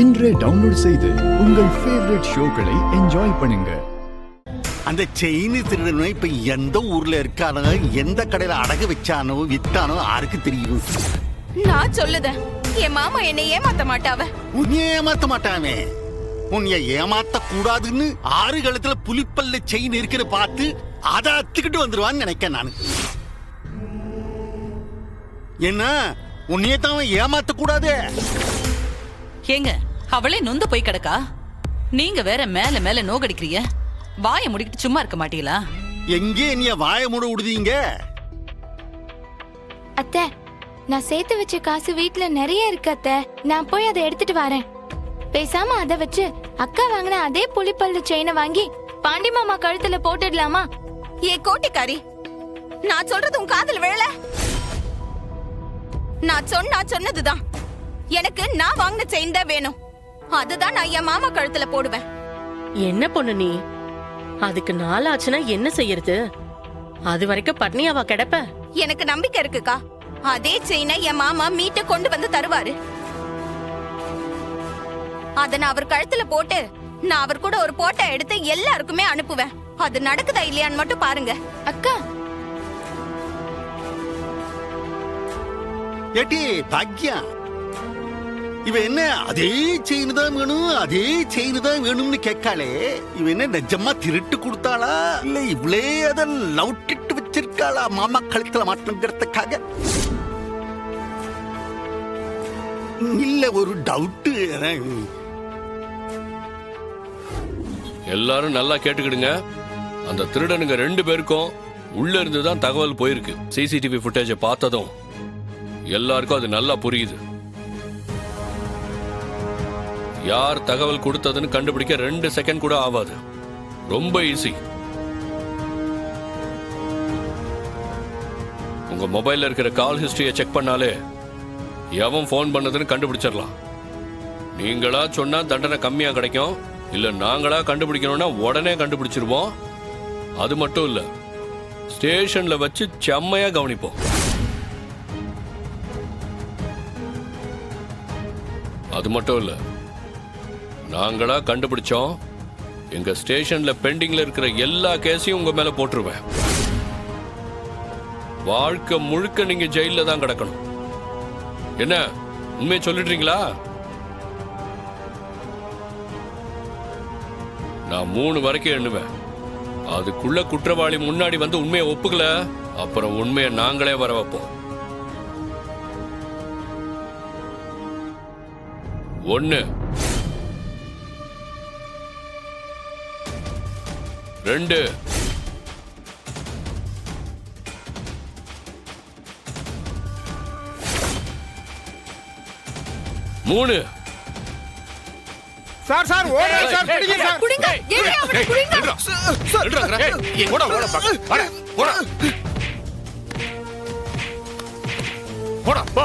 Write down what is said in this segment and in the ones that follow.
இன்றே டவுன்லோட் செய்து உங்கள் ஃபேவரட் ஷோக்களை என்ஜாய் பண்ணுங்க. அந்த செயின் திருடனை இப்ப எந்த ஊர்ல இருக்கானோ, எந்த கடையில அடகு வச்சானோ வித்தானோ யாருக்கு தெரியும்? நான் சொல்லுதேன், என் மாமா என்னை ஏமாத்த மாட்டாவ. உன்னை ஏமாத்த மாட்டானே. உன்னை ஏமாத்த கூடாதுன்னு ஆறு காலத்துல புலிப்பல்ல செயின் இருக்கிற பார்த்து அதை அத்துக்கிட்டு வந்துருவான்னு நினைக்க நானு. என்ன உன்னையே தான் ஏமாத்த கூடாது. ஏங்க அவளே நொந்து போய் கிடக்கா, நீங்க வேற மேல மேல நோகடிக்கிறீங்க. வாயை முடிக்கிட்டு சும்மா இருக்க மாட்டீங்களா? எங்கே நீ வாயை மூட விடுதீங்க? அத்தை, நான் சேர்த்து வச்ச காசு வீட்ல நிறைய இருக்கு அத்தை. நான் போய் அதை எடுத்துட்டு வரேன். பேசாம அதை வச்சு அக்கா வாங்கின அதே புலிப்பல்லு செயினை வாங்கி பாண்டி மாமா கழுத்துல போட்டுடலாமா? ஏ கோட்டிக்காரி, நான் சொல்றது உன் காதல் விழல. நான் சொன்னதுதான். எனக்கு நான் வாங்கின செயின் தான் வேணும். அதுதான் நான் என் மாமா கழுத்துல போடுவேன். என்ன பொண்ணு நீ? அதுக்கு நாள் ஆச்சுன்னா என்ன செய்யறது? அது வரைக்கும் பட்னியாவா கிடப்ப? எனக்கு நம்பிக்கை இருக்குக்கா. அதே செயினை என் மாமா மீட்டு கொண்டு வந்து தருவாரு. அத நான் அவர் கழுத்துல போட்டு நான் அவர் கூட ஒரு போட்டோ எடுத்து எல்லாருக்குமே அனுப்புவேன். அது நடக்குதா இல்லையான்னு மட்டும் பாருங்க. அக்கா, ஏட்டி பாக்யா, இவ என்ன அதே செயின் தான் வேணும், அதே செயின் தான் வேணும்னு கேட்காளே. இவ என்ன நிஜமா திருட்டு கொடுத்தாளா, இல்ல இவளே அத லவுட்டிட்டு வச்சிருக்காளா மாமா கழுத்துல மாட்டணுங்கிறதுக்காக? இல்ல ஒரு டவுட். எல்லாரும் நல்லா கேட்டுக்கிடுங்க. அந்த திருடனுங்க 2 பேருக்கும் உள்ள இருந்து தான் தகவல் போயிருக்கு. சிசிடிவி ஃபுட்டேஜை பார்த்ததும் எல்லாருக்கும் அது நல்லா புரியுது. யார் தகவல் கொடுத்ததுன்னு கண்டுபிடிக்க 2 செகண்ட் கூட ஆகாது. ரொம்ப ஈஸி. உங்க மொபைல்ல இருக்கிற கால் ஹிஸ்டரியை செக் பண்ணாலே எவன் போன் பண்ணதுன்னு கண்டுபிடிச்சிடலாம். நீங்களா சொன்னா தண்டனை கம்மியா கிடைக்கும். இல்ல நாங்களா கண்டுபிடிக்கணும்னா உடனே கண்டுபிடிச்சிருவோம். அது மட்டும் இல்ல, ஸ்டேஷன்ல வச்சு செம்மையா கவனிப்போம். அது மட்டும் இல்ல, நாங்களா கண்டுபிடிச்சோம், எங்க ஸ்டேஷன்ல பெண்டிங்ல இருக்கிற எல்லா கேஸையும் உங்க மேல போட்டுருவேன். வாழ்க்கை முழுக்க நீங்க ஜெயில தான் கிடக்கணும். என்ன உண்மையை சொல்லிடுறீங்களா? நான் 3 வரைக்கும் எண்ணுவேன். அதுக்குள்ள குற்றவாளி முன்னாடி வந்து உண்மையை ஒப்புக்கல, அப்புறம் உண்மையை நாங்களே வர வைப்போம். 1 2 3. சார் சார் ஓடுங்க சார், பிடிங்க சார். குடிங்க, ஏய் அவனை குடிங்க. ஏய் ஓட ஓட பாக்க. வாடா ஓட. ஓட போ.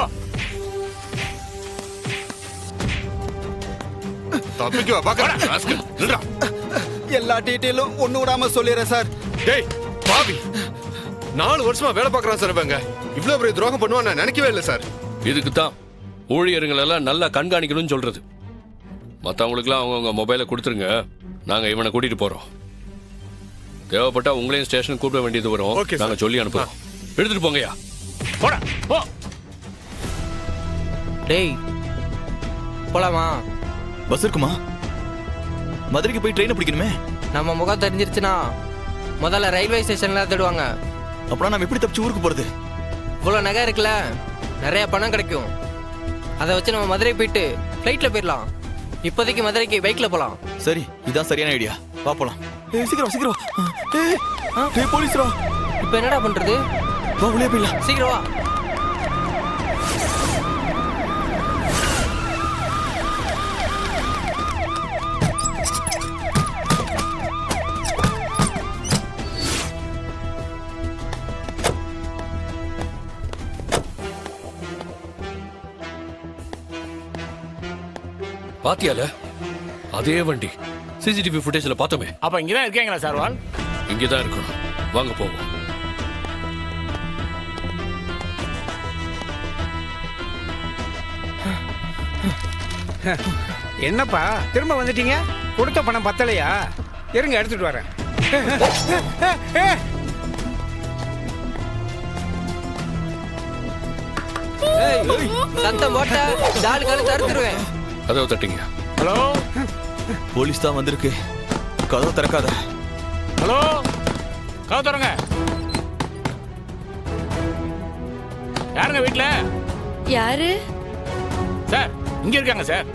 தப்பிக்கு வா பாக்க. ராஸ்கல் நில்றா. எல்லா டீடைலும் ஒண்ணு விடாம சொல்லிடுறேன் சார். டேய் பாவி, 4 வருஷமா வேலை பார்க்கறான் சார். இவங்க இவ்ளோ பெரிய துரோகம் பண்ணுவான்னு நான் நினைக்கவே இல்லை சார். இதுக்கு தான் ஊழியர்களெல்லாம் நல்லா கண்காணிக்கணும்னு சொல்றது. மற்றவங்களுக்குலாம் அவங்கவுங்க மொபைலை கொடுத்துருங்க. நாங்கள் இவனை கூட்டிட்டு போறோம். தேவைப்பட்டா உங்களையும் ஸ்டேஷனுக்கு கூப்பிட வேண்டியது வரும். நாங்கள் சொல்லி அனுப்புறோம். எடுத்துட்டு போங்கய்யா. போடா போ. டேய் போலாமா? பஸ் இருக்குமா? மதுரைக்கு போய் ட்ரெயின் பிடிக்கணுமே. நம்ம முகம் தெரிஞ்சிருச்சுன்னா முதல்ல ரயில்வே ஸ்டேஷன்ல தேடுவாங்க. அப்புறம் நம்ம எப்படி தப்பிச்சு ஊருக்கு போறது? இவ்வளோ நகை இருக்குல்ல, நிறைய பணம் கிடைக்கும். அதை வச்சு நம்ம மதுரை போயிட்டு ஃப்ளைட்ல போயிடலாம். இப்போதைக்கு மதுரைக்கு பைக்ல போலாம். சரி, இதான் சரியான ஐடியா. வா போலாம். ஏய் சீக்கிரம் சீக்கிரம். ஏய் போலீஸ்ரா. இப்போ என்னடா பண்றது? வா உள்ளே போயிடலாம். சீக்கிரம் வா. பாத்தியால அதே வண்டி சிசிடிவி ஃபுட்டேஜ்ல பார்த்தோமே. அப்ப இங்கதான் இருக்கீங்களா சார்? வால் இங்கதான் இருக்கணும். வாங்க போவோம். என்னப்பா திரும்ப வந்துட்டீங்க? கொடுத்த பணம் பத்தலையா? இருங்க எடுத்துட்டு வரேன். சத்தம் போட்ட ஜாலி கழுத்து அறுத்துருவேன். கதவை தட்டிங்க. ஹலோ, போலீஸ் தான் வந்திருக்கு. கதவை திறக்காத. ஹலோ, கதவு திறங்க. யாருங்க வீட்ல? யாரு? சார் இங்க இருக்காங்க சார்.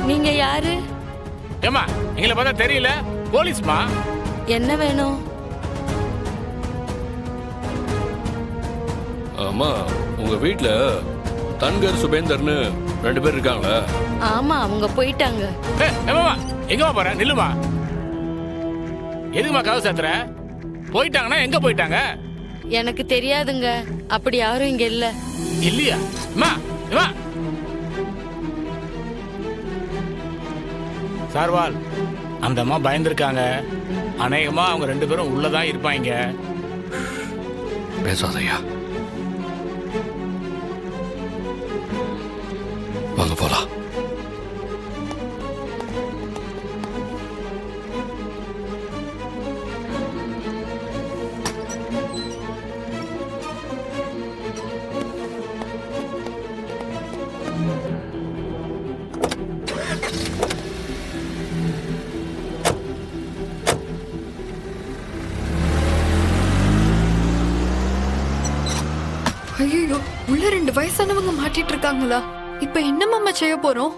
நீங்க யாரு? ஏமா எங்களை பார்த்தா தெரியல? போலீஸ்மா. என்ன வேணும்? ஆமா, உங்க வீட்ல தன்கர் சுபேந்தர்னு 2 பேர் இருக்காங்களா? ஆமா, அவங்க போயிட்டாங்க. எங்கம்மா போற? நில்லுமா. எதுக்குமா கதவு சாத்துற? போயிட்டாங்கன்னா எங்க போயிட்டாங்க? எனக்கு தெரியாதுங்க. அப்படி யாரும் இங்க இல்ல. இல்லையா? அம்மா, அம்மா. சார்வால், அந்த அம்மா பயந்துருக்காங்க. அநேகமா அவங்க 2 பேரும் உள்ளதான் இருப்பாங்க. பேசாதையா. வாங்க போலாம். ஐயோ, உள்ள 2 வயசானவங்க மாட்டிட்டு இருக்காங்களா? இப்ப என்ன மாமா செய்ய போறோம்?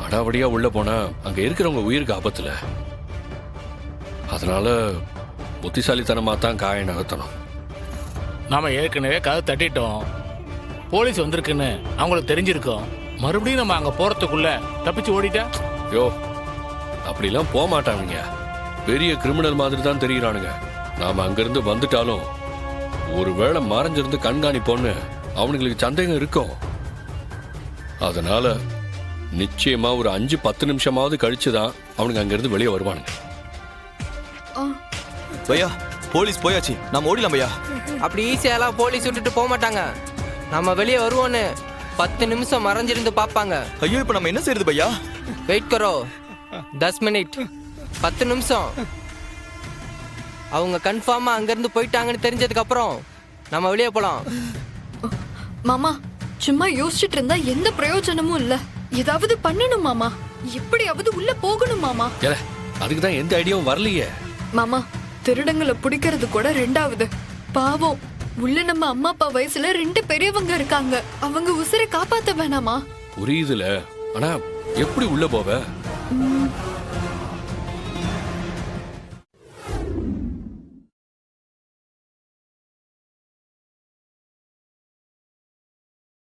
அடாவடியா உள்ள போனா அங்க இருக்கிறவங்க உயிருக்கு ஆபத்துல. அதனால புத்திசாலித்தனமா தான் காய நகர்த்தணும். நாம ஏற்கனவே கதை தட்டிட்டோம். போலீஸ் வந்திருக்குன்னு அவங்களுக்கு தெரிஞ்சிருக்கோம். மறுபடியும் நம்ம அங்க போறதுக்குள்ள தப்பிச்சு ஓடிட்டா? யோ, அப்படிலாம் போக மாட்டானுங்க. பெரிய கிரிமினல் மாதிரி தான் தெரியுறானுங்க. நாம அங்கிருந்து வந்துட்டாலும் ஒருவேளை மறைஞ்சிருந்து கண்காணிப்போன்னு அவனுங்களுக்கு சந்தேகம் இருக்கும். அதனால நிச்சயமா ஒரு 5-10 நிமிஷமாவது கழிச்சுதான் அவனுங்க அங்கிருந்து வெளியே வருவானுங்க. பையா, போலீஸ் போயாச்சு. நாம ஓடிலாம் பையா. அப்படி ஈஸியாலாம் போலீஸ் விட்டுட்டு போக மாட்டாங்க. நம்ம வெளியே வருவோன்னு 10 நிமிஷம் மறைஞ்சிருந்து பார்ப்பாங்க. ஐயோ, இப்ப நம்ம என்ன செய்யறது பையா? வெயிட் கரோ. 10 மினிட், 10 நிமிஷம். அவங்க கன்ஃபார்மா அங்கிருந்து போயிட்டாங்கன்னு தெரிஞ்சதுக்கு அப்புறம் நம்ம வெளியே போலாம். மாமா, சும்மா யோசிச்சுட்டு இருந்தா எந்த பிரயோஜனமும் இல்ல. ஏதாவது பண்ணணும் மாமா. எப்படியாவது உள்ள போகணும் மாமா. அதுக்கு தான் எந்த ஐடியாவும் வரலையே. மாமா, திருடங்களை பிடிக்கிறது கூட 2வது. பாவம், உள்ள நம்ம அம்மா அப்பா வயசுல 2 பெரியவங்க இருக்காங்க. அவங்க உசிரை காப்பாத்த வேணாமா? புரியுதுல, ஆனா எப்படி உள்ள போவ?